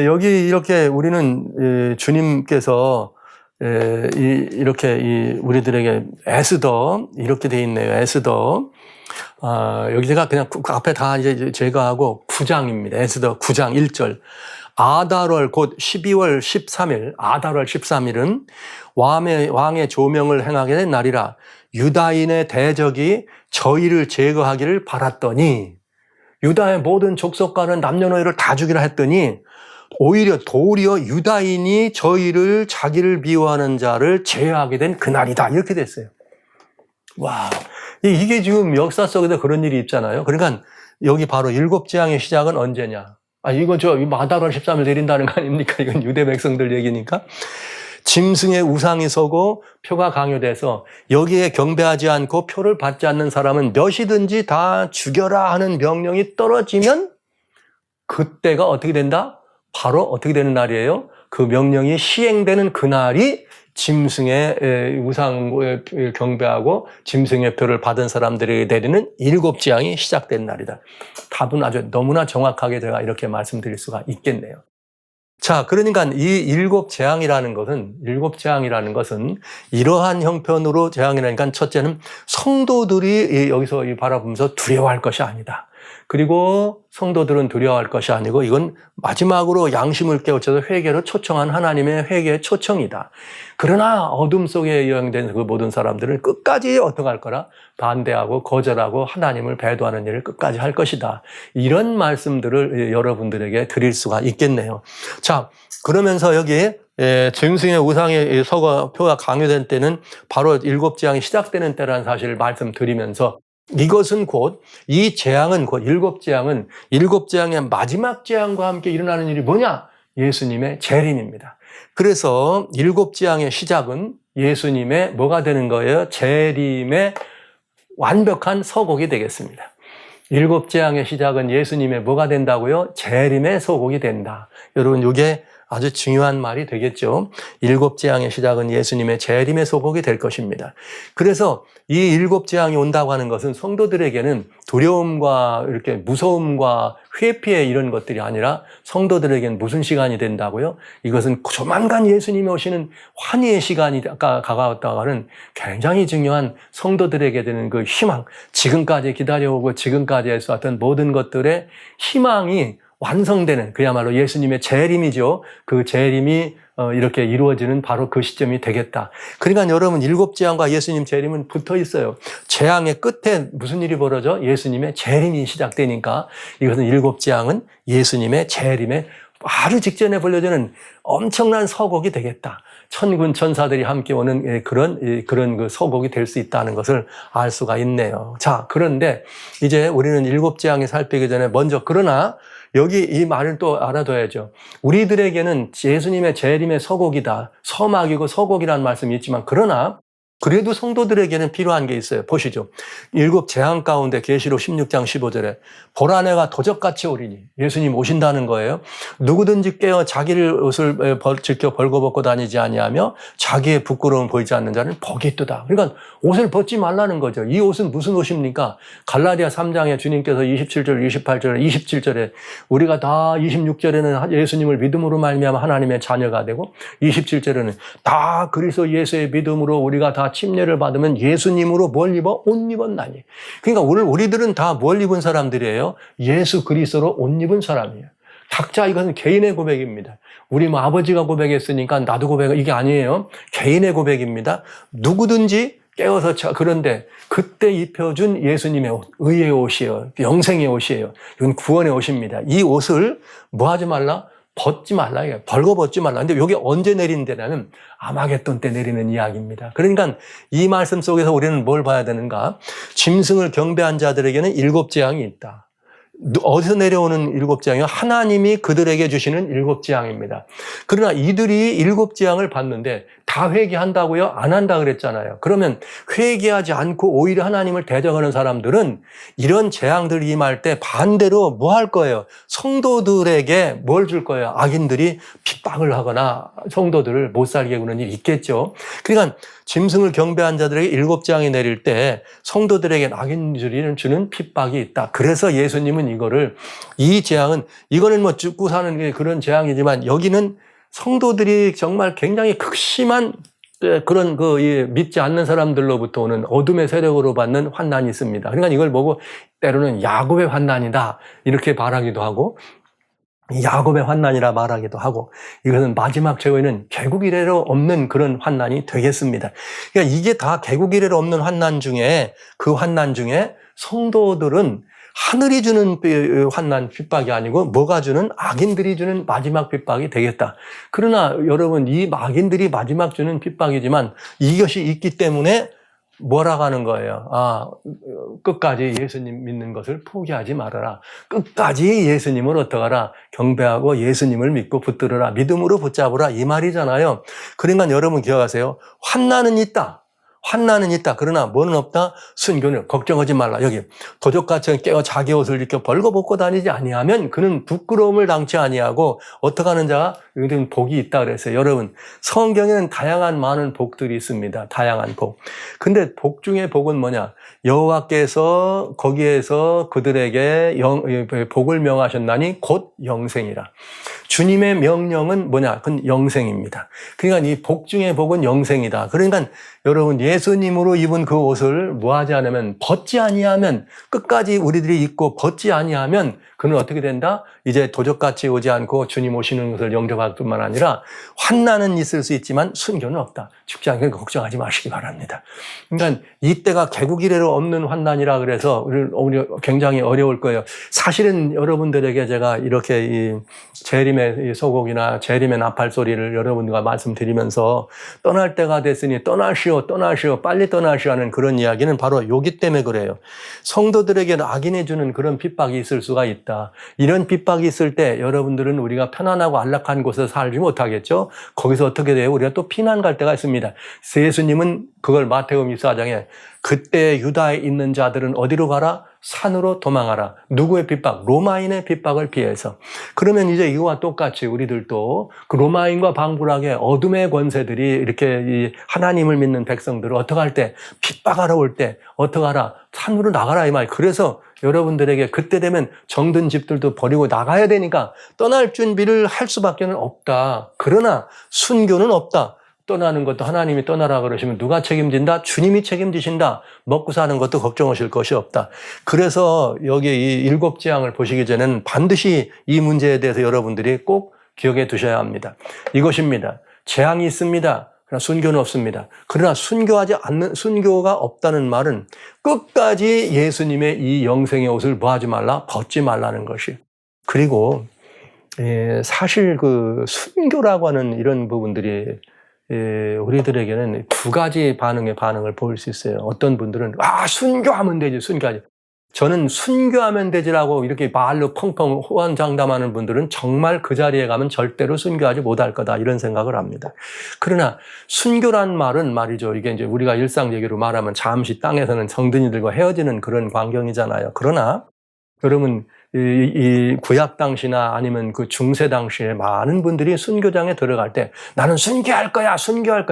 A: 여기 이렇게 우리는 주님께서 이렇게 우리들에게 에스더 이렇게 돼 있네요. 에스더. 여기 제가 그냥 앞에 다 이제 제거하고 9장입니다. 에스더 9장 1절. 아달월 곧 12월 13일, 아달월 13일은 왕의 조명을 행하게 된 날이라 유다인의 대적이 저희를 제거하기를 바랐더니 유다의 모든 족속과는 남녀노예를 다 죽이라 했더니 오히려 도리어 유다인이 저희를 자기를 미워하는 자를 제어하게 된 그날이다. 이렇게 됐어요. 와, 이게 지금 역사 속에서 그런 일이 있잖아요. 그러니까 여기 바로 일곱 재앙의 시작은 언제냐? 이건 아달월 13일 내린다는 거 아닙니까? 이건 유대 백성들 얘기니까. 짐승의 우상이 서고 표가 강요돼서 여기에 경배하지 않고 표를 받지 않는 사람은 몇이든지 다 죽여라 하는 명령이 떨어지면 그때가 어떻게 된다? 바로 어떻게 되는 날이에요? 그 명령이 시행되는 그날이 짐승의 우상을 경배하고 짐승의 표를 받은 사람들에게 내리는 일곱 재앙이 시작된 날이다. 답은 아주 너무나 정확하게 제가 이렇게 말씀드릴 수가 있겠네요. 자, 그러니까 이 일곱 재앙이라는 것은 이러한 형편으로 재앙이라니까 첫째는 성도들이 여기서 바라보면서 두려워할 것이 아니다. 그리고 성도들은 두려워할 것이 아니고 이건 마지막으로 양심을 깨우쳐서 회개로 초청한 하나님의 회개의 초청이다. 그러나 어둠 속에 여행된 그 모든 사람들은 끝까지 어떻게 할 거라? 반대하고 거절하고 하나님을 배도하는 일을 끝까지 할 것이다. 이런 말씀들을 여러분들에게 드릴 수가 있겠네요. 자, 그러면서 여기 짐승의 우상의 표가 강요된 때는 바로 일곱 재앙이 시작되는 때라는 사실을 말씀드리면서 이것은 곧 이 재앙은 곧 일곱 재앙의 마지막 재앙과 함께 일어나는 일이 뭐냐? 예수님의 재림입니다. 그래서 일곱 재앙의 시작은 예수님의 뭐가 되는 거예요? 재림의 완벽한 서곡이 되겠습니다. 일곱 재앙의 시작은 예수님의 뭐가 된다고요? 재림의 서곡이 된다. 여러분 이게 아주 중요한 말이 되겠죠. 일곱 재앙의 시작은 예수님의 재림의 서곡이 될 것입니다. 그래서 이 일곱 재앙이 온다고 하는 것은 성도들에게는 두려움과 이렇게 무서움과 회피의 이런 것들이 아니라 성도들에게는 무슨 시간이 된다고요? 이것은 조만간 예수님이 오시는 환희의 시간이 가까웠다고 하는 굉장히 중요한 성도들에게 되는 그 희망, 지금까지 기다려오고 지금까지 해왔던 모든 것들의 희망이 완성되는 그야말로 예수님의 재림이죠. 그 재림이 이렇게 이루어지는 바로 그 시점이 되겠다. 그러니까 여러분 일곱 재앙과 예수님 재림은 붙어 있어요. 재앙의 끝에 무슨 일이 벌어져? 예수님의 재림이 시작되니까 이것은 일곱 재앙은 예수님의 재림의 아주 직전에 벌려지는 엄청난 서곡이 되겠다. 천군 천사들이 함께 오는 그런 그 서곡이 될 수 있다는 것을 알 수가 있네요. 자, 그런데 이제 우리는 일곱 재앙이 살피기 전에 먼저 그러나 여기 이 말을 또 알아둬야죠. 우리들에게는 예수님의 재림의 서곡이다. 서막이고 서곡이라는 말씀이 있지만 그러나 그래도 성도들에게는 필요한 게 있어요. 보시죠. 일곱 재앙 가운데 계시록 16장 15절에 보라 내가 도적같이 오리니 예수님 오신다는 거예요. 누구든지 깨어 자기를 옷을 지켜 벌거벗고 다니지 아니하며 자기의 부끄러움 보이지 않는 자는 복이 있도다. 그러니까 옷을 벗지 말라는 거죠. 이 옷은 무슨 옷입니까? 갈라디아 3장에 주님께서 27절, 28절, 27절에 우리가 다 26절에는 예수님을 믿음으로 말미암아 하나님의 자녀가 되고 27절에는 다 그리스도 예수의 믿음으로 우리가 다 침례를 받으면 예수님으로 뭘 입어? 옷 입었나니. 그러니까 우리들은 다 뭘 입은 사람들이에요? 예수 그리스도로 옷 입은 사람이에요. 각자 이것은 개인의 고백입니다. 우리 아버지가 고백했으니까 나도 고백, 이게 아니에요. 개인의 고백입니다. 누구든지 깨어서 그런데 그때 입혀준 예수님의 옷, 의의 옷이에요. 영생의 옷이에요. 이건 구원의 옷입니다. 이 옷을 뭐 하지 말라? 벗지 말라. 벌거벗지 말라. 근데 이게 언제 내린다냐면 아마겟돈 때 내리는 이야기입니다. 그러니까 이 말씀 속에서 우리는 뭘 봐야 되는가? 짐승을 경배한 자들에게는 일곱 재앙이 있다. 어디서 내려오는 일곱 재앙이요? 하나님이 그들에게 주시는 일곱 재앙입니다. 그러나 이들이 일곱 재앙을 받는데 다 회개한다고요? 안 한다 그랬잖아요. 그러면 회개하지 않고 오히려 하나님을 대적하는 사람들은 이런 재앙들이 임할 때 반대로 뭐 할 거예요? 성도들에게 뭘 줄 거예요? 악인들이 핍박을 하거나 성도들을 못 살게 구는 일이 있겠죠. 그러니까 짐승을 경배한 자들에게 일곱 재앙이 내릴 때 성도들에게 악인들이 주는 핍박이 있다. 그래서 예수님은 이 재앙은 이거는 뭐 죽고 사는 게 그런 재앙이지만 여기는 성도들이 정말 굉장히 극심한 그런 믿지 않는 사람들로부터 오는 어둠의 세력으로 받는 환난이 있습니다. 그러니까 이걸 보고 때로는 야곱의 환난이다 이렇게 말하기도 하고 야곱의 환난이라 말하기도 하고 이것은 마지막 최후에는 개국 이래로 없는 그런 환난이 되겠습니다. 그러니까 이게 다 개국 이래로 없는 환난 중에 그 환난 중에 성도들은 하늘이 주는 환난 핍박이 아니고 뭐가 주는 악인들이 주는 마지막 핍박이 되겠다. 그러나 여러분 이 악인들이 마지막 주는 핍박이지만 이것이 있기 때문에 뭐라고 하는 거예요? 끝까지 예수님 믿는 것을 포기하지 말아라. 끝까지 예수님을 어떡하라? 경배하고 예수님을 믿고 붙들어라. 믿음으로 붙잡으라. 이 말이잖아요. 그러니까 여러분 기억하세요. 환난은 있다. 환난은 있다. 그러나 뭐는 없다? 순교는 걱정하지 말라. 여기 도적같이 깨어 자기 옷을 이렇게 벌거벗고 다니지 아니하면 그는 부끄러움을 당치 아니하고 어떻게 하는 자가 여기는 복이 있다 그랬어요. 여러분 성경에는 다양한 많은 복들이 있습니다. 다양한 복. 근데 복 중에 복은 뭐냐? 여호와께서 거기에서 그들에게 복을 명하셨나니 곧 영생이라. 주님의 명령은 뭐냐? 그건 영생입니다. 그러니까 이 복 중에 복은 영생이다. 그러니까 여러분 예수님으로 입은 그 옷을 뭐하지 않으면 벗지 아니하면 끝까지 우리들이 입고 벗지 아니하면 그는 어떻게 된다? 이제 도적같이 오지 않고 주님 오시는 것을 영접할 뿐만 아니라 환난은 있을 수 있지만 순교는 없다. 죽지 않으니까 걱정하지 마시기 바랍니다. 그러니까 이때가 개국 이래로 없는 환난이라 그래서 우리 굉장히 어려울 거예요. 사실은 여러분들에게 제가 이렇게 이 재림의 소곡이나 재림의 나팔 소리를 여러분과 말씀드리면서 떠날 때가 됐으니 떠나시오 빨리 떠나시오 하는 그런 이야기는 바로 여기 때문에 그래요. 성도들에게 악인이 주는 그런 핍박이 있을 수가 있다. 이런 핍박이 있을 때 여러분들은 우리가 편안하고 안락한 곳에서 살지 못하겠죠. 거기서 어떻게 돼요? 우리가 또 피난 갈 때가 있습니다. 예수님은 그걸 마태복음 24장에 그때 유다에 있는 자들은 어디로 가라? 산으로 도망하라. 누구의 핍박? 로마인의 핍박을 피해서. 그러면 이제 이거와 똑같이 우리들도 그 로마인과 방불하게 어둠의 권세들이 이렇게 이 하나님을 믿는 백성들을 어떻게 할 때, 핍박하러 올 때 어떻게 하라? 산으로 나가라 이 말. 그래서 여러분들에게 그때 되면 정든 집들도 버리고 나가야 되니까 떠날 준비를 할 수밖에 없다. 그러나 순교는 없다. 떠나는 것도 하나님이 떠나라 그러시면 누가 책임진다? 주님이 책임지신다. 먹고 사는 것도 걱정하실 것이 없다. 그래서 여기 이 일곱 재앙을 보시기 전에는 반드시 이 문제에 대해서 여러분들이 꼭 기억해 두셔야 합니다. 이것입니다. 재앙이 있습니다. 그러나 순교는 없습니다. 그러나 순교가 없다는 말은 끝까지 예수님의 이 영생의 옷을 뭐 하지 말라? 벗지 말라는 것이. 그리고 사실 그 순교라고 하는 이런 부분들이 우리들에게는 두 가지 반응을 보일 수 있어요. 어떤 분들은 순교하면 되지, 순교하지. 저는 순교하면 되지라고 이렇게 말로 펑펑 호언장담하는 분들은 정말 그 자리에 가면 절대로 순교하지 못할 거다 이런 생각을 합니다. 그러나 순교란 말은 말이죠. 이게 이제 우리가 일상 얘기로 말하면 잠시 땅에서는 정든이들과 헤어지는 그런 광경이잖아요. 그러나 여러분 이 구약 당시나 아니면 그 중세 당시에 많은 분들이 순교장에 들어갈 때 나는 순교할 거야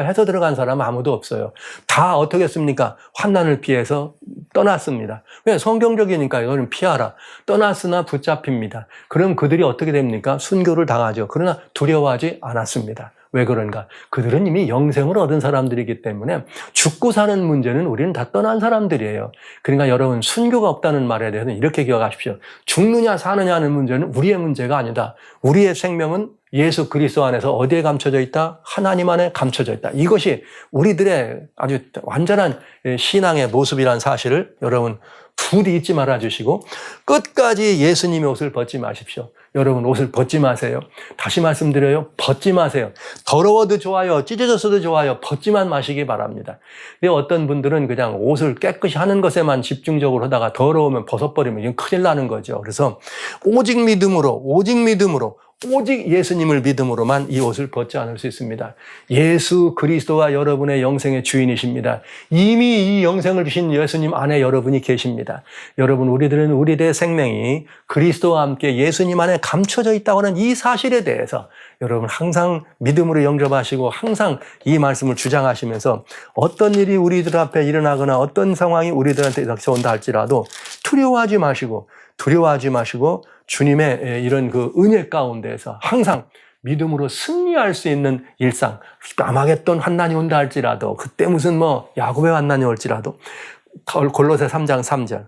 A: 해서 들어간 사람은 아무도 없어요. 다 어떻게 했습니까? 환난을 피해서 떠났습니다. 왜? 성경적이니까 이거는 피하라. 떠났으나 붙잡힙니다. 그럼 그들이 어떻게 됩니까? 순교를 당하죠. 그러나 두려워하지 않았습니다. 왜 그런가? 그들은 이미 영생을 얻은 사람들이기 때문에 죽고 사는 문제는 우리는 다 떠난 사람들이에요. 그러니까 여러분 순교가 없다는 말에 대해서는 이렇게 기억하십시오. 죽느냐 사느냐 하는 문제는 우리의 문제가 아니다. 우리의 생명은 예수 그리스도 안에서 어디에 감춰져 있다? 하나님 안에 감춰져 있다. 이것이 우리들의 아주 완전한 신앙의 모습이라는 사실을 여러분 부디 잊지 말아주시고 끝까지 예수님의 옷을 벗지 마십시오. 여러분 옷을 벗지 마세요. 다시 말씀드려요. 벗지 마세요. 더러워도 좋아요. 찢어졌어도 좋아요. 벗지만 마시기 바랍니다. 어떤 분들은 그냥 옷을 깨끗이 하는 것에만 집중적으로 하다가 더러우면 벗어버리면 이건 큰일 나는 거죠. 그래서 오직 믿음으로 오직 예수님을 믿음으로만 이 옷을 벗지 않을 수 있습니다. 예수 그리스도가 여러분의 영생의 주인이십니다. 이미 이 영생을 주신 예수님 안에 여러분이 계십니다. 여러분 우리들은 우리들의 생명이 그리스도와 함께 예수님 안에 감춰져 있다고 하는 이 사실에 대해서 여러분 항상 믿음으로 영접하시고 항상 이 말씀을 주장하시면서 어떤 일이 우리들 앞에 일어나거나 어떤 상황이 우리들한테 닥쳐온다 할지라도 두려워하지 마시고 주님의 이런 그 은혜 가운데에서 항상 믿음으로 승리할 수 있는 일상, 아마겟돈 환난이 온다 할지라도 그때 무슨 야곱의 환난이 올지라도 골로새 3장 3절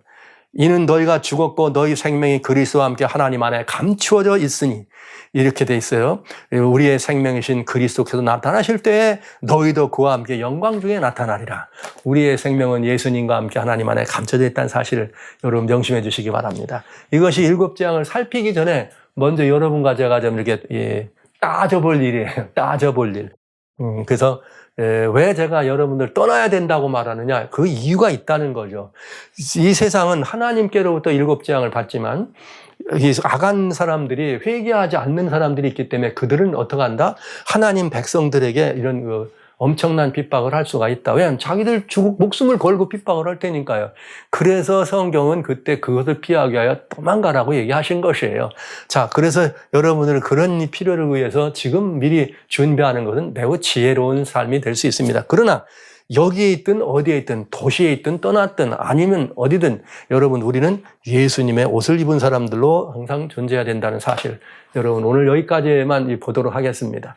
A: 이는 너희가 죽었고 너희 생명이 그리스도와 함께 하나님 안에 감추어져 있으니 이렇게 돼 있어요. 우리의 생명이신 그리스도께서 나타나실 때에 너희도 그와 함께 영광 중에 나타나리라. 우리의 생명은 예수님과 함께 하나님 안에 감춰져 있다는 사실을 여러분 명심해 주시기 바랍니다. 이것이 일곱 재앙을 살피기 전에 먼저 여러분과 제가 좀 이렇게 따져볼 일이에요. 따져볼 일. 그래서 왜 제가 여러분들 떠나야 된다고 말하느냐? 그 이유가 있다는 거죠. 이 세상은 하나님께로부터 일곱 재앙을 받지만 악한 사람들이 회개하지 않는 사람들이 있기 때문에 그들은 어떻게 한다? 하나님 백성들에게 이런 엄청난 핍박을 할 수가 있다. 왜냐하면 자기들 목숨을 걸고 핍박을 할 테니까요. 그래서 성경은 그때 그것을 피하기 위하여 도망가라고 얘기하신 것이에요. 자, 그래서 여러분들은 그런 필요를 위해서 지금 미리 준비하는 것은 매우 지혜로운 삶이 될 수 있습니다. 그러나 여기에 있든 어디에 있든 도시에 있든 떠났든 아니면 어디든 여러분 우리는 예수님의 옷을 입은 사람들로 항상 존재해야 된다는 사실, 여러분 오늘 여기까지만 보도록 하겠습니다.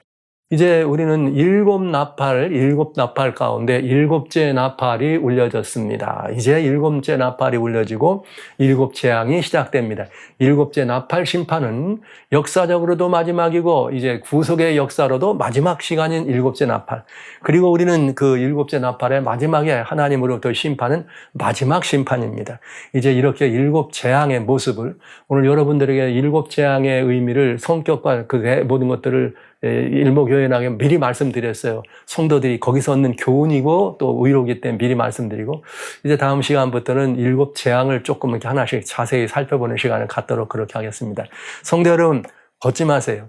A: 이제 우리는 일곱 나팔 가운데 일곱째 나팔이 울려졌습니다. 이제 일곱째 나팔이 울려지고 일곱 재앙이 시작됩니다. 일곱째 나팔 심판은 역사적으로도 마지막이고 이제 구속의 역사로도 마지막 시간인 일곱째 나팔. 그리고 우리는 그 일곱째 나팔의 마지막에 하나님으로부터 심판은 마지막 심판입니다. 이제 이렇게 일곱 재앙의 모습을 오늘 여러분들에게 일곱 재앙의 의미를 성격과 그 모든 것들을 일목요연하게 미리 말씀드렸어요. 성도들이 거기서 얻는 교훈이고 또 의로우기 때문에 미리 말씀드리고, 이제 다음 시간부터는 일곱 재앙을 조금 이렇게 하나씩 자세히 살펴보는 시간을 갖도록 그렇게 하겠습니다. 성도 여러분, 벗지 마세요.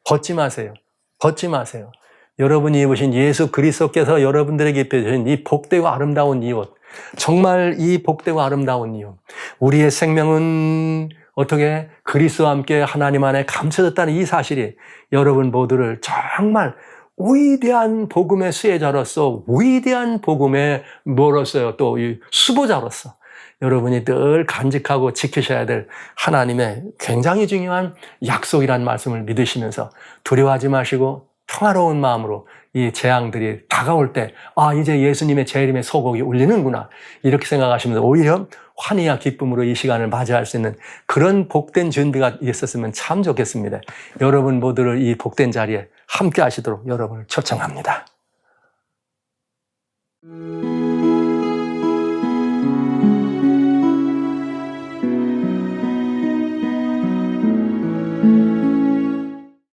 A: 벗지 마세요. 벗지 마세요. 여러분이 입으신 예수 그리스도께서 여러분들에게 입혀주신 이 복되고 아름다운 이 옷, 정말 이 복되고 아름다운 이 옷, 우리의 생명은 어떻게 그리스도와 함께 하나님 안에 감춰졌다는 이 사실이 여러분 모두를 정말 위대한 복음의 수혜자로서, 위대한 복음의 뭐로서요, 또 이 수보자로서 여러분이 늘 간직하고 지키셔야 될 하나님의 굉장히 중요한 약속이라는 말씀을 믿으시면서 두려워하지 마시고 평화로운 마음으로 이 재앙들이 다가올 때, 아, 이제 예수님의 재림의 소곡이 울리는구나, 이렇게 생각하시면서 오히려 환희와 기쁨으로 이 시간을 맞이할 수 있는 그런 복된 준비가 있었으면 참 좋겠습니다. 여러분 모두를 이 복된 자리에 함께 하시도록 여러분을 초청합니다.